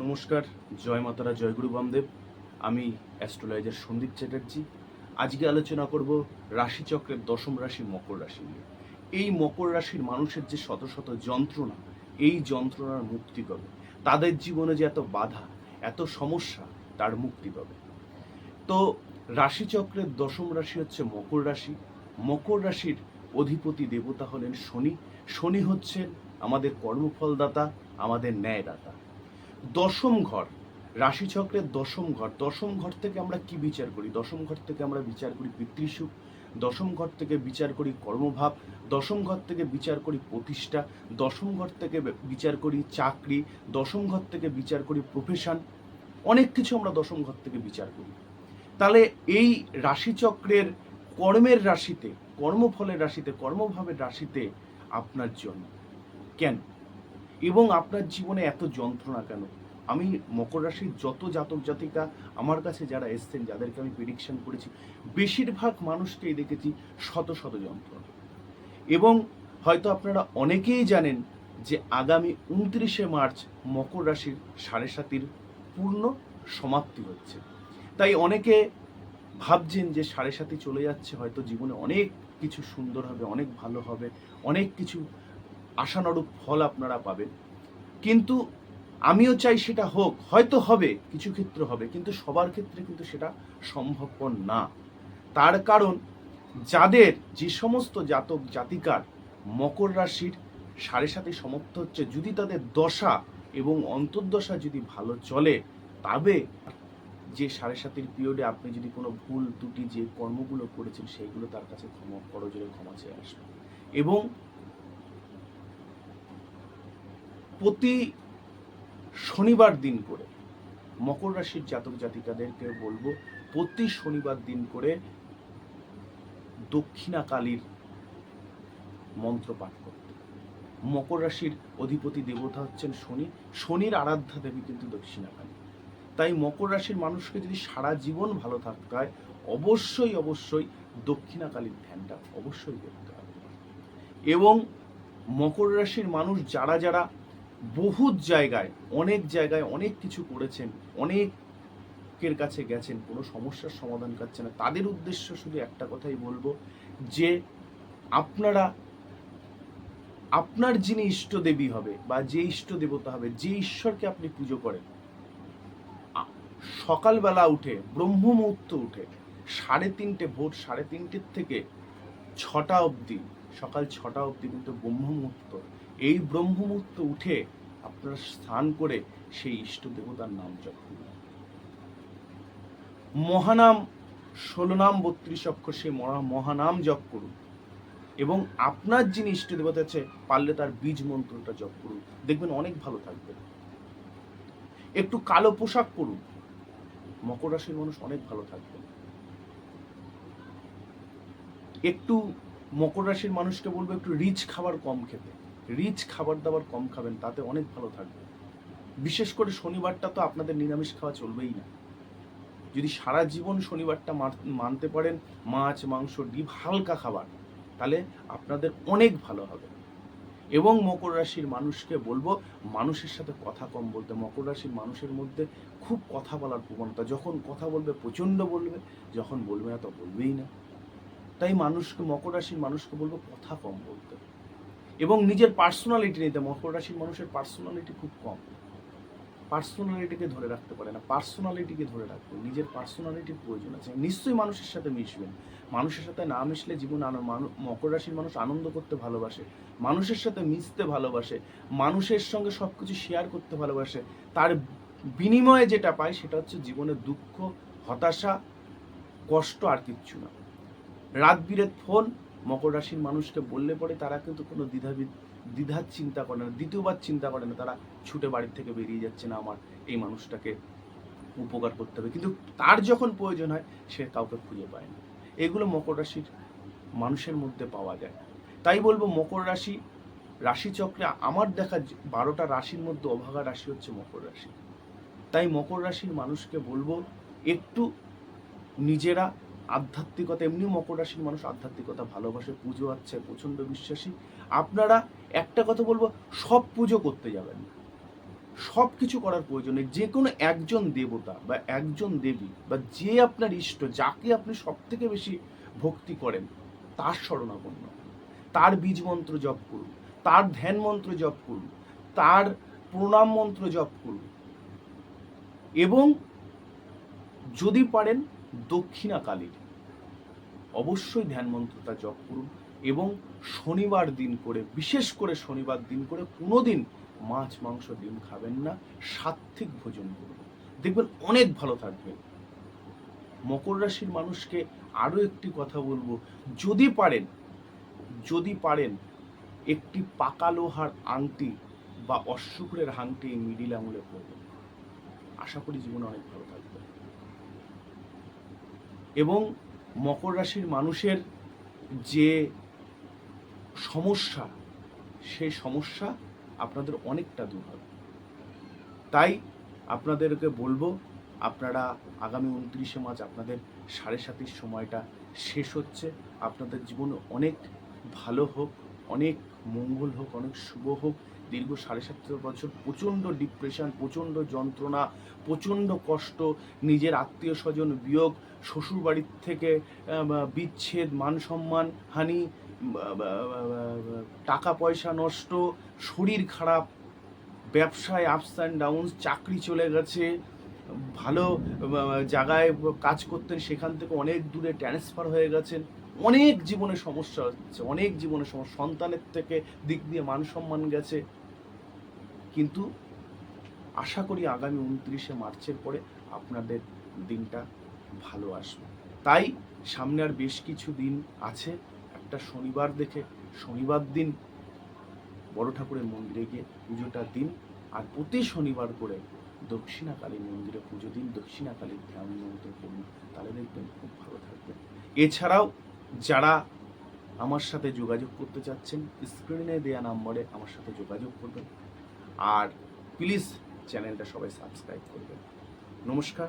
নমস্কার, জয় মাতারা, জয় গুরু বামদেব। আমি অ্যাস্ট্রোলজার সন্দীপ চ্যাটার্জি। আজকে আলোচনা করব রাশিচক্রের দশম রাশি মকর রাশি নিয়ে। এই মকর রাশির মানুষের যে শত শত যন্ত্রণা, এই যন্ত্রণার মুক্তি কবে, তাদের জীবনে যে এত বাধা, এত সমস্যা, তার মুক্তি কবে। তো রাশিচক্রের দশম রাশি হচ্ছে মকর রাশি। মকর রাশির অধিপতি দেবতা হলেন শনি। শনি হচ্ছেন আমাদের কর্মফলদাতা, আমাদের ন্যায়দাতা। দশম ঘর, রাশিচক্রের দশম ঘর থেকে আমরা কি বিচার করি? দশম ঘর থেকে আমরা বিচার করি পিতৃসুখ, দশম ঘর থেকে বিচার করি কর্মভাব, দশম ঘর থেকে বিচার করি প্রতিষ্ঠা, দশম ঘর থেকে বিচার করি চাকরি, দশম ঘর থেকে বিচার করি প্রফেশন। অনেক কিছু আমরা দশম ঘর থেকে বিচার করি। তাহলে এই রাশিচক্রের কর্মের রাশিতে, কর্মফলের রাশিতে, কর্মভাবের রাশিতে আপনার জন্য কেন, এবং আপনার জীবনে এত যন্ত্রণা কেন? আমি মকর রাশির যত জাতক জাতিকা আমার কাছে যারা এসছেন, যাদেরকে আমি প্রেডিকশন করেছি, বেশিরভাগ মানুষকেই দেখেছি শত শত যন্ত্রণা। এবং হয়তো আপনারা অনেকেই জানেন যে আগামী 29শে মার্চ মকর রাশির 7.5 পূর্ণ সমাপ্তি হচ্ছে। তাই অনেকে ভাবছেন যে 7.5 চলে যাচ্ছে, হয়তো জীবনে অনেক কিছু সুন্দর হবে, অনেক ভালো হবে, অনেক কিছু আশানুরূপ ফল আপনারা পাবেন। কিন্তু আমিও চাই সেটা হোক, হয়তো হবে, কিছু ক্ষেত্রে হবে, কিন্তু সবার ক্ষেত্রে কিন্তু সেটা সম্ভবপর না। তার কারণ, যাদের যে সমস্ত জাতক জাতিকার মকর রাশির 7.5 সমাপ্ত হচ্ছে, যদি তাদের দশা এবং অন্তর্দশা যদি ভালো চলে, তবে যে 7.5 পিরিয়ডে আপনি যদি কোনো ভুল ত্রুটি যে কর্মগুলো করেছেন, সেইগুলো তার কাছে করজোরে ক্ষমা চেয়ে আসবে। এবং প্রতি শনিবার দিন করে মকর রাশির জাতক জাতিকাদেরকে বলবো, প্রতি শনিবার দিন করে দক্ষিণা কালীর মন্ত্র পাঠ করতে। মকর রাশির অধিপতি দেবতা হচ্ছেন শনি, শনির আরাধ্যা দেবী কিন্তু দক্ষিণা কালী। তাই মকর রাশির মানুষকে যদি সারা জীবন ভালো থাকতে হয়, অবশ্যই অবশ্যই দক্ষিণা কালীর ধ্যানটা অবশ্যই করতে হবে। এবং মকর রাশির মানুষ যারা যারা বহুত জায়গায়, অনেক কিছু করেছেন, অনেকের কাছে গেছেন, কোনো সমস্যার সমাধান পাচ্ছে না, তাদের উদ্দেশ্য শুধু একটা কথাই বলবো, যে আপনারা আপনার যিনি ইষ্ট দেবী হবে বা যে ইষ্ট দেবতা হবে, যে ঈশ্বরকে আপনি পুজো করেন, সকালবেলা উঠে, ব্রহ্ম মুহূর্ত উঠে, 3:30 ভোর 3:30 থেকে 6টা অবধি, সকাল 6টা অবধি কিন্তু ব্রহ্ম মুহূর্ত। এই ব্রহ্ম মুহূর্ত উঠে আপনারা স্নান করে সেই ইষ্ট দেবতার নাম জপ করুন। মহানাম 16 নাম 32 অক্ষর, সেই মহানাম জপ করুন। এবং আপনার যিনি ইষ্ট দেবতা আছে, পারলে তার বীজ মন্ত্রটা জপ করুন, দেখবেন অনেক ভালো থাকবে। একটু কালো পোশাক পরুন, মকর রাশির মানুষ অনেক ভালো থাকবে। একটু মকর রাশির মানুষকে বলবো একটু রিচ খাবার কম খেতে, রিচ খাবার দাবার কম খাবেন, তাতে অনেক ভালো থাকবে। বিশেষ করে শনিবারটা তো আপনাদের নিরামিষ খাওয়া চলবেই না। যদি সারা জীবন শনিবারটা মানতে পারেন, মাছ মাংস ডিম হালকা খাবার, তাহলে আপনাদের অনেক ভালো হবে। এবং মকর রাশির মানুষকে বলবো মানুষের সাথে কথা কম বলতে। মকর রাশির মানুষের মধ্যে খুব কথা বলার প্রবণতা, যখন কথা বলবে প্রচণ্ড বলবে, যখন বলবে না তো বলবেই না। তাই মকর রাশির মানুষকে বলবো কথা কম বলতে এবং নিজের পার্সোনালিটি নিতে। মকর রাশির মানুষের পার্সোনালিটি খুব কম, পার্সোনালিটিকে ধরে রাখতে পারে না। পার্সোনালিটিকে ধরে রাখবে, নিজের পার্সোনালিটির প্রয়োজন আছে। নিশ্চয়ই মানুষের সাথে মিশবেন, মানুষের সাথে না মিশলে জীবন মকর রাশির মানুষ আনন্দ করতে ভালোবাসে, মানুষের সাথে মিশতে ভালোবাসে, মানুষের সঙ্গে সব কিছু শেয়ার করতে ভালোবাসে। তার বিনিময়ে যেটা পায় সেটা হচ্ছে জীবনের দুঃখ, হতাশা, কষ্ট, আর কিচ্ছু না। রাত বিরেত ফোন মকর রাশির মানুষকে বললে পরে তারা কিন্তু কোনো দ্বিধার চিন্তা করে না, দ্বিতীয়বার চিন্তা করে না, তারা ছুটে বাড়ির থেকে বেরিয়ে যাচ্ছে, না আমার এই মানুষটাকে উপকার করতে হবে। কিন্তু তার যখন প্রয়োজন হয় সে কাউকে খুঁজে পায় না। এগুলো মকর রাশির মানুষের মধ্যে পাওয়া যায়। তাই বলবো মকর রাশি, রাশিচক্রে আমার দেখা 12টা রাশির মধ্যে অভাগা রাশি হচ্ছে মকর রাশি। তাই মকর রাশির মানুষকে বলবো একটু নিজেরা আধ্যাত্মিকতা, এমনিও মকর রাশির মানুষ আধ্যাত্মিকতা ভালোবাসে, পুজো আছে, প্রচণ্ড বিশ্বাসী। আপনারা একটা কথা বলবো, সব পুজো করতে যাবেন না, সব কিছু করার প্রয়োজন নেই। যে কোনো একজন দেবতা বা একজন দেবী বা যে আপনার ইষ্ট, যাকে আপনি সব থেকে বেশি ভক্তি করেন, তার শরণাপন্ন, তার বীজ মন্ত্র জপ করুন, তার ধ্যান মন্ত্র জপ করুন, তার প্রণাম মন্ত্র জপ করুন, এবং যদি পারেন দক্ষিণা কালীর অবশ্যই ধ্যান মন্ত্রটা জপ করুন, এবং শনিবার দিন করে, বিশেষ করে শনিবার দিন করে কোনোদিন মাছ মাংস ডিম খাবেন না, সাত্ত্বিক ভোজন করুন, দেখবেন অনেক ভালো থাকবেন। মকর রাশির মানুষকে আরও একটি কথা বলবো, যদি পারেন একটি পাকা লোহার আংটি বা অশ্বকুরের আংটি মিডিল আঙুলে পরবেন, আশা করি জীবনে অনেক ভালো থাকবে। এবং মকর রাশির মানুষের যে সমস্যা, সেই সমস্যা আপনাদের অনেকটা দূর হবে। তাই আপনাদেরকে বলবো, আপনারা আগামী 29শে মার্চ আপনাদের 7.5 সময়টা শেষ হচ্ছে, আপনাদের জীবনে অনেক ভালো হোক, অনেক মঙ্গল হোক, অনেক শুভ হোক। দীর্ঘ 7.5 বছর প্রচণ্ড ডিপ্রেশন, প্রচণ্ড যন্ত্রণা, প্রচণ্ড কষ্ট, নিজের আত্মীয় স্বজন বিয়োগ, শ্বশুরবাড়ির থেকে বিচ্ছেদ, মান সম্মান হানি, টাকা পয়সা নষ্ট, শরীর খারাপ, ব্যবসায় আপস অ্যান্ড ডাউন, চাকরি চলে গেছে, ভালো জায়গায় কাজ করতেন সেখান থেকে অনেক দূরে ট্রান্সফার হয়ে গেছেন, অনেক জীবনে সমস্যা হচ্ছে, অনেক জীবনে সমস্যা, সন্তানের থেকে দিক দিয়ে মান সম্মান গেছে। কিন্তু আশা করি আগামী 29শে মার্চের পরে আপনাদের দিনটা ভালো আসবে। তাই সামনে আর বেশ কিছু দিন আছে, একটা শনিবার দেখে শনিবার দিন বড় ঠাকুরের মন্দিরে গিয়ে পুজোটা দিন, আর প্রতি শনিবার করে দক্ষিণা কালীর মন্দিরে পুজো দিন, দক্ষিণা কালীর ধ্যান মন্ত্র করুন, তাহলে দেখবেন খুব ভালো থাকবে। এছাড়াও যারা আমার সাথে যোগাযোগ করতে চাচ্ছেন, স্ক্রিনে দেওয়া নম্বরে আমার সাথে যোগাযোগ করবেন, আর প্লিজ চ্যানেলটা সবাই সাবস্ক্রাইব করবেন। নমস্কার।